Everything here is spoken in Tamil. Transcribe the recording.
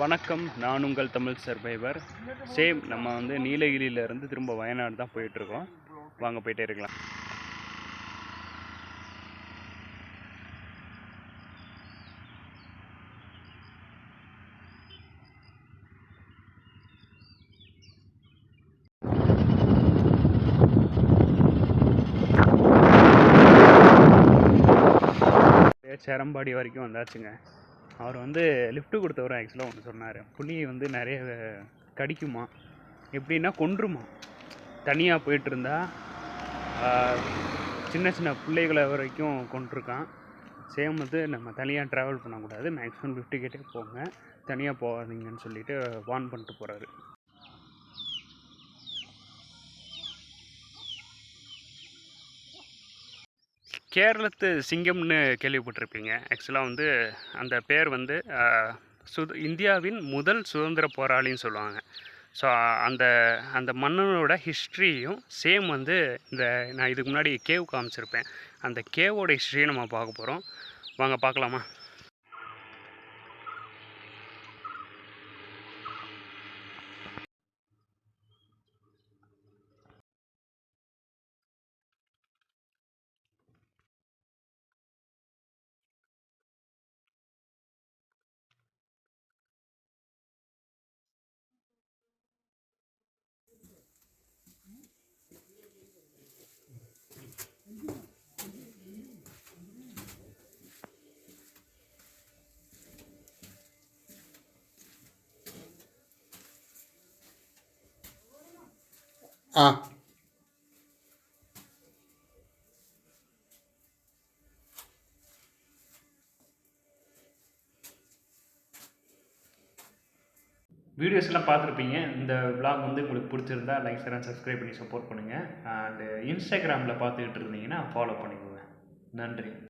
வணக்கம், நான் உங்கள் தமிழ் சர்வைவர். நம்ம வந்து நீலகிரியிலேருந்து திரும்ப வயநாடு தான் போயிட்டுருக்கோம். வாங்க போயிட்டே இருக்கலாம். சேரம்பாடி வரைக்கும் வந்தாச்சுங்க. அவர் வந்து லிஃப்ட்டு கொடுத்தவர் ஆக்சுவலாக ஒன்று சொன்னார். புலி வந்து நிறைய கடிக்குமா, எப்படின்னா கொன்றுமா. தனியாக போயிட்டுருந்தா சின்ன சின்ன பிள்ளைகளை வரைக்கும் கொண்டிருக்கான். சேம் வந்து நம்ம தனியாக ட்ராவல் பண்ணக்கூடாது, மேக்ஸிமம் லிஃப்ட்டு கேட்டே போங்க, தனியாக போகாதீங்கன்னு சொல்லிட்டு வார்ன் பண்ணிட்டு போகிறாரு. கேரளத்து சிங்கம்னு கேள்விப்பட்டிருப்பீங்க. ஆக்சுவலாக வந்து அந்த பேர் வந்து இந்தியாவின் முதல் சுதந்திர போராளின்னு சொல்லுவாங்க. ஸோ அந்த அந்த மன்னனோட ஹிஸ்ட்ரியும் சேம் வந்து நான் இதுக்கு முன்னாடி கேவ் காமிச்சிருப்பேன். அந்த கேவோட ஹிஸ்ட்ரியை நம்ம பார்க்க போகிறோம். வாங்க பார்க்கலாமா? வீடியோஸ்லாம் பார்த்துருப்பீங்க. இந்த விளாக் வந்து உங்களுக்கு பிடிச்சிருந்தா லைக், ஷேர் அண்ட் சப்ஸ்கிரைப் பண்ணி சப்போர்ட் பண்ணுங்கள். அண்டு இன்ஸ்டாகிராமில் பார்த்துக்கிட்டு இருந்தீங்கன்னா ஃபாலோ பண்ணிக்கோங்க. நன்றி.